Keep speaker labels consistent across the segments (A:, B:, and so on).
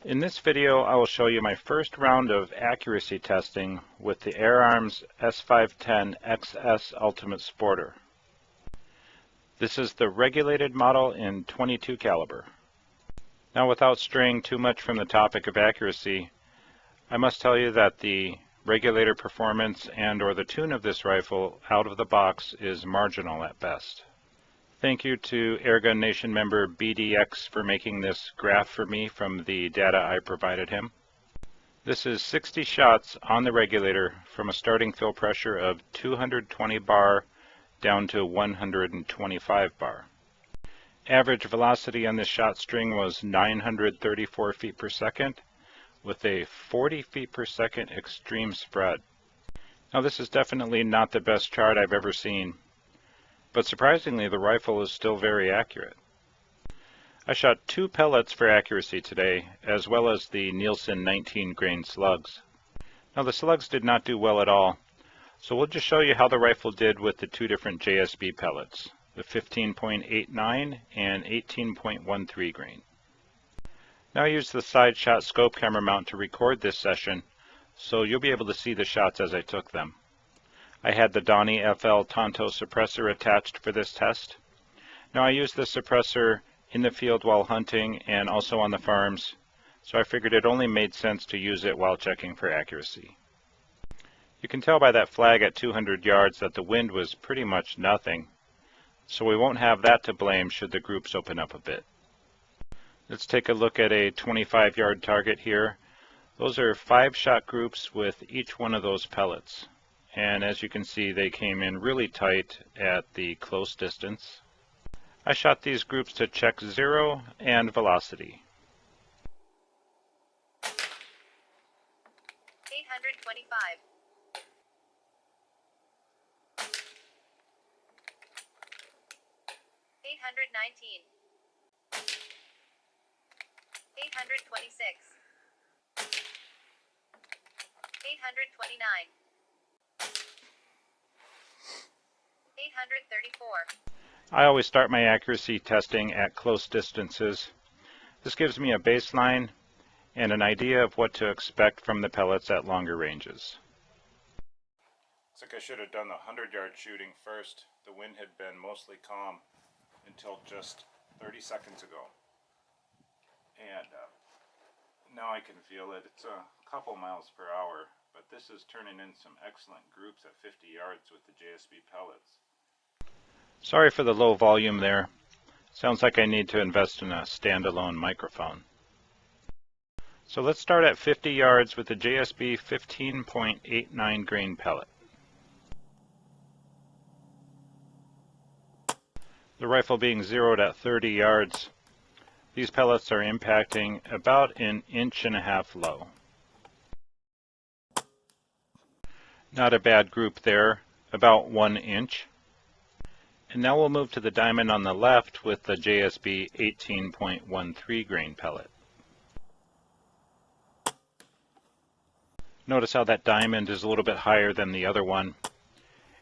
A: In this video, I will show you my first round of accuracy testing with the Air Arms S510 XS Ultimate Sporter. This is the regulated model in .22 caliber. Now, without straying too much from the topic of accuracy, I must tell you that the regulator performance and/or the tune of this rifle out of the box is marginal at best. Thank you to Airgun Nation member BDX for making this graph for me from the data I provided him. This is 60 shots on the regulator from a starting fill pressure of 220 bar down to 125 bar. Average velocity on this shot string was 934 feet per second with a 40 feet per second extreme spread. Now, this is definitely not the best chart I've ever seen, but surprisingly the rifle is still very accurate. I shot 2 pellets for accuracy today, as well as the Nielsen 19 grain slugs. Now, the slugs did not do well at all, so we'll just show you how the rifle did with the 2 different JSB pellets, the 15.89 and 18.13 grain. Now, I used the side shot scope camera mount to record this session, so you'll be able to see the shots as I took them. I had the Donnie FL Tonto suppressor attached for this test. Now, I used this suppressor in the field while hunting and also on the farms, so I figured it only made sense to use it while checking for accuracy. You can tell by that flag at 200 yards that the wind was pretty much nothing, so we won't have that to blame should the groups open up a bit. Let's take a look at a 25-yard target here. Those are 5-shot groups with each one of those pellets. And as you can see, they came in really tight at the close distance. I shot these groups to check 0 and velocity.
B: 825. 819. 826. 829. 834.
A: I always start my accuracy testing at close distances. This gives me a baseline and an idea of what to expect from the pellets at longer ranges. Looks like I should have done the 100-yard shooting first. The wind had been mostly calm until just 30 seconds ago. And now I can feel it. It's a couple miles per hour, but this is turning in some excellent groups at 50 yards with the JSB pellets. Sorry for the low volume there. Sounds like I need to invest in a standalone microphone. So let's start at 50 yards with the JSB 15.89 grain pellet. The rifle being zeroed at 30 yards, these pellets are impacting about 1.5 inches low. Not a bad group there, about 1 inch. And now we'll move to the diamond on the left with the JSB 18.13 grain pellet. Notice how that diamond is a little bit higher than the other one,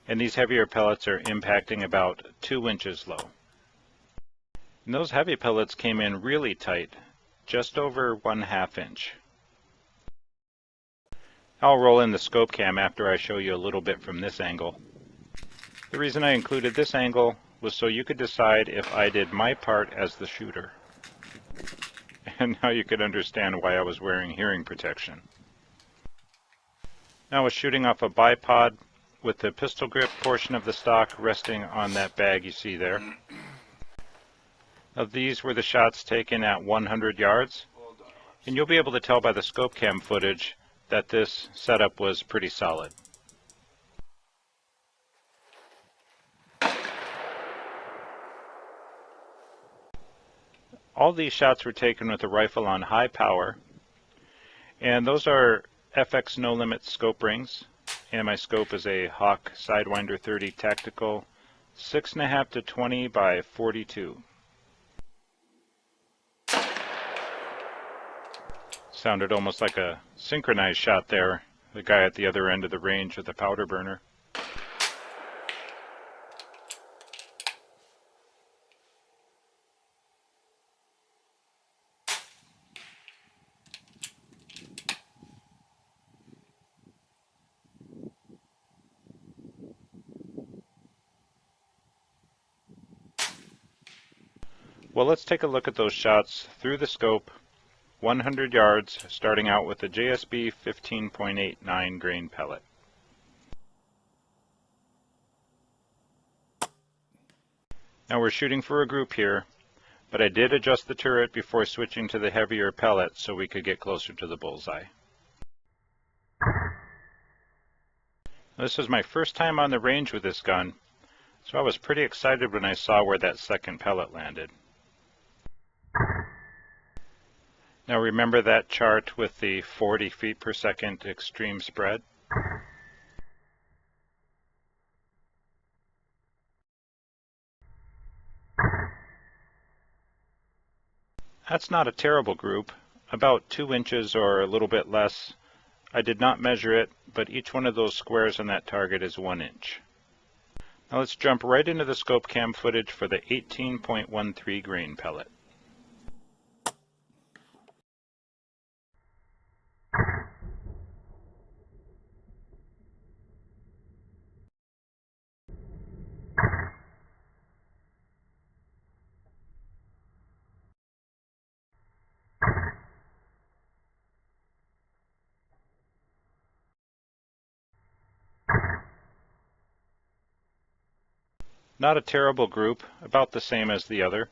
A: and these heavier pellets are impacting about 2 inches low. And those heavy pellets came in really tight, just over 1/2 inch. I'll roll in the scope cam after I show you a little bit from this angle. The reason I included this angle was so you could decide if I did my part as the shooter. And now you could understand why I was wearing hearing protection. Now I was shooting off a bipod with the pistol grip portion of the stock resting on that bag you see there. Now, these were the shots taken at 100 yards, and you'll be able to tell by the scope cam footage that this setup was pretty solid. All these shots were taken with a rifle on high power, and those are FX No Limit scope rings, and my scope is a Hawk Sidewinder 30 Tactical 6.5 to 20 by 42. Sounded almost like a synchronized shot there, the guy at the other end of the range with the powder burner. Well, let's take a look at those shots through the scope, 100 yards, starting out with a JSB 15.89 grain pellet. Now we're shooting for a group here, but I did adjust the turret before switching to the heavier pellet so we could get closer to the bullseye. This was my first time on the range with this gun, so I was pretty excited when I saw where that second pellet landed. Now remember that chart with the 40 feet per second extreme spread? That's not a terrible group, about 2 inches or a little bit less. I did not measure it, but each one of those squares on that target is 1 inch. Now let's jump right into the scope cam footage for the 18.13 grain pellet. Not a terrible group, about the same as the other.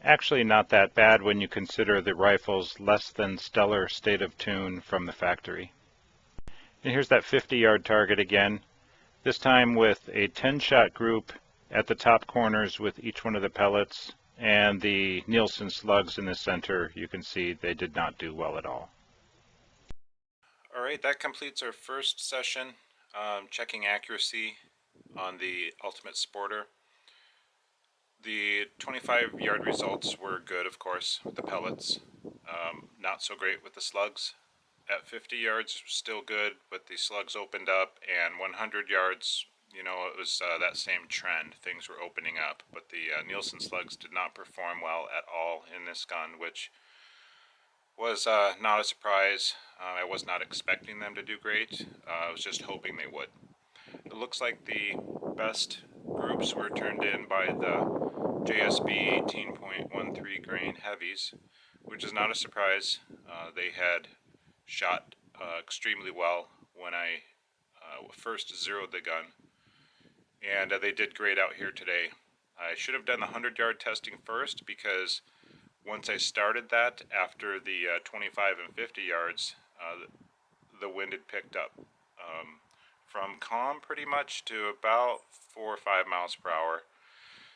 A: Actually not that bad when you consider the rifle's less than stellar state of tune from the factory. And here's that 50-yard target again, this time with a 10-shot group at the top corners with each one of the pellets, and the Nielsen slugs in the center. You can see they did not do well at all.
C: Alright, that completes our first session checking accuracy on the Ultimate Sporter. The 25-yard results were good, of course, with the pellets. Not so great with the slugs. At 50 yards, still good, but the slugs opened up, and 100 yards, you know, it was that same trend. Things were opening up, but the Nielsen slugs did not perform well at all in this gun, which was not a surprise. I was not expecting them to do great. I was just hoping they would. It looks like the best groups were turned in by the JSB 18.13 grain heavies, which is not a surprise. They had shot extremely well when I first zeroed the gun, and they did great out here today. I should have done the 100-yard testing first, because once I started that, after the 25 and 50 yards, the wind had picked up from calm pretty much to about 4 or 5 miles per hour.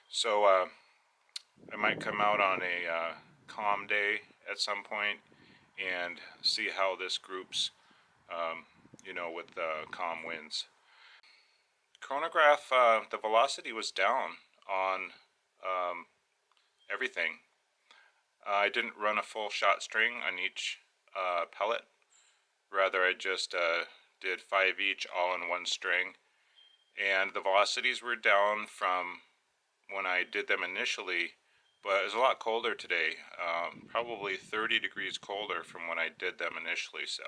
C: So I might come out on a calm day at some point and see how this groups, you know, with calm winds. Chronograph, the velocity was down on everything. I didn't run a full shot string on each pellet. Rather, I just did 5 each all in one string. And the velocities were down from when I did them initially, but it was a lot colder today. Probably 30 degrees colder from when I did them initially. So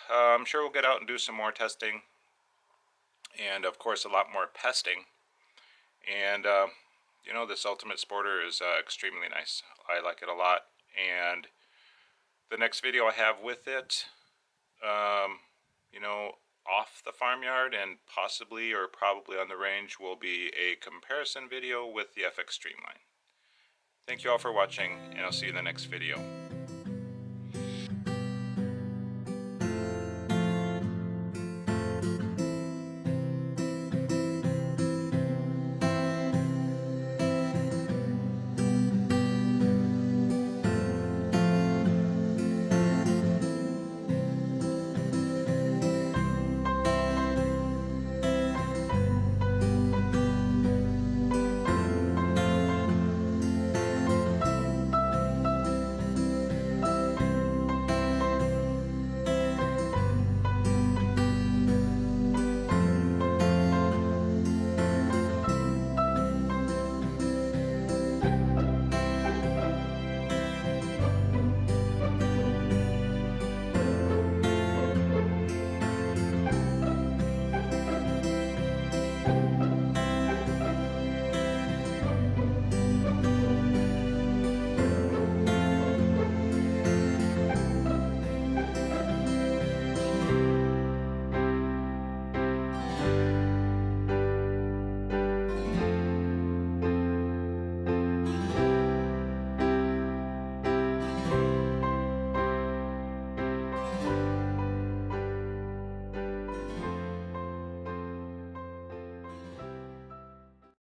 C: I'm sure we'll get out and do some more testing, and of course a lot more pesting. And you know, this Ultimate Sporter is extremely nice. I like it a lot, and the next video I have with it, you know, off the farmyard and possibly or probably on the range, will be a comparison video with the FX Streamline. Thank you all for watching, and I'll see you in the next video.